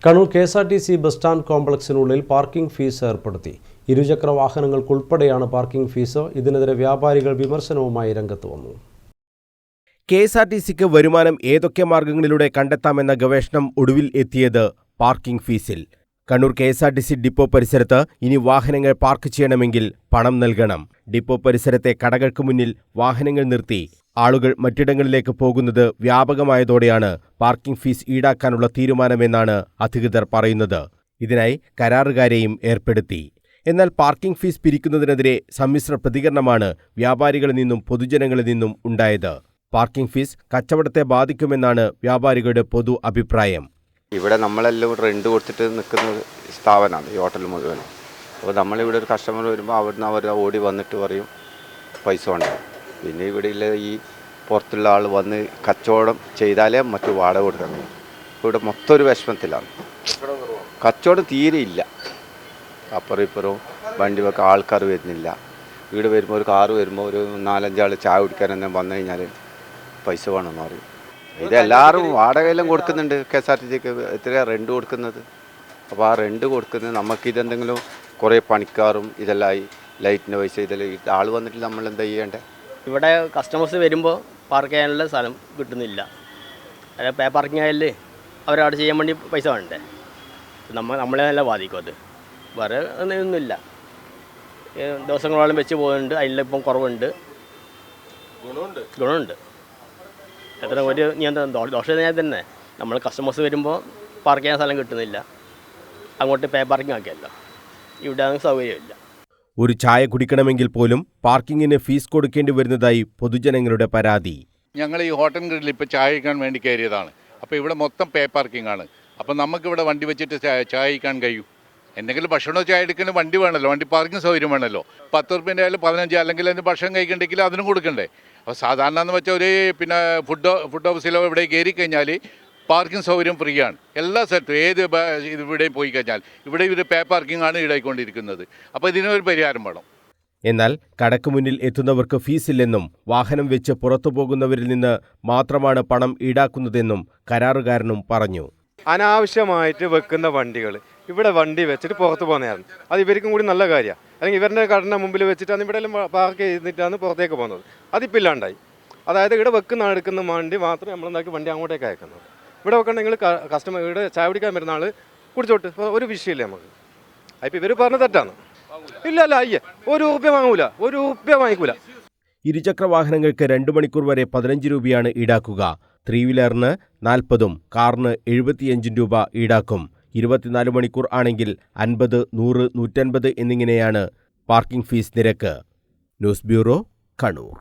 Kannur KSRTC bus stand കോംപ്ലക്സിനുള്ളിൽ parking fees ഏർപ്പെടുത്തി. ഇരുചക്ര വാഹനങ്ങൾക്കുൾപ്പെടെയാണ് പാർക്കിംഗ് ഫീസ്. ഇതിനെതിരെ വ്യാപാരികൾ വിമർശനവുമായി രംഗത്ത് വന്നു. കെ.എസ്.ആർ.ടി.സിക്ക് വരുമാനം ഏതൊക്കെ മാർഗങ്ങളിലൂടെ കണ്ടെത്താമെന്ന ഗവേഷണം ഒടുവിൽ എത്തിയത് പാർക്കിംഗ് ഫീസിൽ. കണ്ണൂർ കെ.എസ്.ആർ.ടി.സി ഡിപ്പോ പരിസരത്ത് ഇനി വാഹനങ്ങൾ പാർക്ക് ചെയ്യണമെങ്കിൽ പണം നൽകണം. ഡിപ്പോ പരിസരത്തെ കടകൾക്ക് മുന്നിൽ വാഹനങ്ങൾ നിർത്തി ആളുകൾ മറ്റിടങ്ങളിലേക്ക് പോകുന്നത് വ്യാപകമായതോടെയാണ് പാർക്കിംഗ് ഫീസ് ഈടാക്കാനുള്ള തീരുമാനമെന്നാണ് അധികൃതർ പറയുന്നത്. ഇതിനായി കരാറുകാരെയും ഏർപ്പെടുത്തി. എന്നാൽ പാർക്കിംഗ് ഫീസ് പിരിക്കുന്നതിനെതിരെ സമ്മിശ്ര പ്രതികരണമാണ് വ്യാപാരികളിൽ നിന്നും പൊതുജനങ്ങളിൽ നിന്നും ഉണ്ടായത്. പാർക്കിംഗ് ഫീസ് കച്ചവടത്തെ ബാധിക്കുമെന്നാണ് വ്യാപാരികളുടെ പൊതു അഭിപ്രായം. ഇവിടെ നമ്മളെല്ലാം റെന്റ് കൊടുത്തിട്ട് നിൽക്കുന്ന സ്ഥാപനമാണ് ഈ ഹോട്ടൽ മുഴുവൻ. അപ്പോൾ നമ്മളിവിടെ ഒരു കസ്റ്റമർ വരുമ്പോൾ അവിടുന്ന് അവർ ഓടി വന്നിട്ട് പറയും പൈസ ഉണ്ടാകും. പിന്നെ ഇവിടെയുള്ള ഈ പുറത്തുള്ള ആൾ വന്ന് കച്ചവടം ചെയ്താലേ മറ്റു വാടക കൊടുക്കാൻ കഴിയും. ഇവിടെ മൊത്തം ഒരു വിഷമത്തിലാണ്. കച്ചവടം തീരെ ഇല്ല. അപ്പുറം ഇപ്പുറവും വണ്ടി വെക്കാൻ ആൾക്കാർ വരുന്നില്ല. ഇവിടെ വരുമ്പോൾ ഒരു കാറ് വരുമ്പോൾ ഒരു 4-5 ആൾ ചായ കുടിക്കാൻ തന്നെ വന്നു കഴിഞ്ഞാൽ പൈസ വേണമെന്ന് പറയും. ഇതെല്ലാവരും വാടകയെല്ലാം കൊടുക്കുന്നുണ്ട്. കെ.എസ്.ആർ.ടി.സിക്ക് എത്രയാണ് റെൻറ്റ് കൊടുക്കുന്നത്. അപ്പോൾ ആ റെൻറ്റ് കൊടുക്കുന്നത് നമുക്കിതെന്തെങ്കിലും കുറേ പണിക്കാറും ഇതെല്ലാം ലൈറ്റിൻ്റെ പൈസ ഇതെല്ലാം ആൾ വന്നിട്ട് നമ്മൾ എന്താ ചെയ്യേണ്ടത്? ഇവിടെ കസ്റ്റമേഴ്സ് വരുമ്പോൾ പാർക്ക് ചെയ്യാനുള്ള സ്ഥലം കിട്ടുന്നില്ല. അതായത് പേ പാർക്കിംഗ് ആയാലേ അവരവിടെ ചെയ്യാൻ വേണ്ടി പൈസ വേണ്ടേ. നമ്മളെ നല്ല ബാധിക്കും. അത് വേറെ ഒന്നുമില്ല. ദിവസങ്ങളോളം വെച്ച് പോകുന്നുണ്ട്. അതിലിപ്പം കുറവുണ്ട്, ഗുണമുണ്ട്. എത്ര ഒരു നിയന്ത്രണം ദോഷം തന്നെ. നമ്മൾ കസ്റ്റമേഴ്സ് വരുമ്പോൾ പാർക്ക് ചെയ്യാൻ സ്ഥലം കിട്ടുന്നില്ല. അങ്ങോട്ട് പേ പാർക്കിംഗ് ആക്കിയല്ലോ. ഇവിടെ സൗകര്യമില്ല. ഒരു ചായ കുടിക്കണമെങ്കിൽ പോലും പാർക്കിങ്ങിന് ഫീസ് കൊടുക്കേണ്ടി വരുന്നതായി പൊതുജനങ്ങളുടെ പരാതി. ഞങ്ങൾ ഈ ഹോട്ടൽ ഗ്രില്ലിൽ ഇപ്പോൾ ചായ കഴിക്കാൻ വേണ്ടി കയറിയതാണ്. അപ്പോൾ ഇവിടെ മൊത്തം പേ പാർക്കിംഗ് ആണ്. അപ്പോൾ നമുക്കിവിടെ വണ്ടി വെച്ചിട്ട് ചായ കഴിക്കാൻ കഴിയും. എന്തെങ്കിലും ഭക്ഷണമോ ചായ എടുക്കുന്ന വണ്ടി വേണമല്ലോ, വണ്ടി പാർക്കിംഗ് സൗകര്യം വേണമല്ലോ. 10 റുപ്യേൻ്റെ ആയാലും 15, അല്ലെങ്കിൽ അതിന് ഭക്ഷണം കഴിക്കണ്ടെങ്കിൽ അതിനും കൊടുക്കണ്ടേ. അപ്പോൾ സാധാരണ എന്ന് വെച്ചാൽ ഒരു ഫുഡ് ഹൗസിലോ ഇവിടെ കയറി കഴിഞ്ഞാൽ പാർക്കിംഗ് സൗകര്യം ഫ്രീ ആണ്. എല്ലാ സ്ഥലത്തും ഏത് ഇവിടെയും പോയി കഴിഞ്ഞാൽ ഇവിടെ ഇവർ പേ പാർക്കിംഗ് ആണ് ഈടായിക്കൊണ്ടിരിക്കുന്നത്. അപ്പോൾ ഇതിനൊരു പരിഹാരം വേണം. എന്നാൽ കടക്ക് മുന്നിൽ എത്തുന്നവർക്ക് ഫീസില്ലെന്നും വാഹനം വെച്ച് പുറത്തു പോകുന്നവരിൽ നിന്ന് മാത്രമാണ് പണം ഈടാക്കുന്നതെന്നും കരാറുകാരനും പറഞ്ഞു. അനാവശ്യമായിട്ട് വെക്കുന്ന വണ്ടികൾ ഇവിടെ വണ്ടി വെച്ചിട്ട് പുറത്ത് പോകുന്നതാണ്. അത് ഇവർക്കും കൂടി നല്ല കാര്യമാണ്. അല്ലെങ്കിൽ ഇവരുടെ കടയുടെ മുമ്പിൽ വെച്ചിട്ടാണ് ഇവിടെ എല്ലാം പാർക്ക് ചെയ്തിട്ടാണ് പുറത്തേക്ക് പോകുന്നത്. അതിപ്പോൾ ഇല്ലാണ്ടായി. അതായത് ഇവിടെ എടുക്കുന്ന വണ്ടി മാത്രമേ നമ്മളെന്താക്കി വണ്ടി അങ്ങോട്ടേക്ക് അയക്കുന്നത്. ഇവിടെ വെക്കണ്ട നിങ്ങൾ കസ്റ്റമർ ഇവിടെ ചായ കുടിക്കാൻ വരുന്ന ആൾ കുടിച്ചോട്ട്, ഒരു വിഷയമില്ല നമുക്ക്. അതിപ്പോൾ ഇവർ പറഞ്ഞ തെറ്റാണ്. ഇല്ല അയ്യേ, ഒരു രൂപ വാങ്ങിക്കൂല. ഇരുചക്ര വാഹനങ്ങൾക്ക് 2 മണിക്കൂർ വരെ 15 രൂപയാണ് ഈടാക്കുക. 3 വീലറിന് 40, കാറിന് 75 രൂപ ഈടാക്കും. 24 മണിക്കൂർ ആണെങ്കിൽ 50, 100, 150 എന്നിങ്ങനെയാണ് പാർക്കിംഗ് ഫീസ് നിരക്ക്. News bureau, Kannur.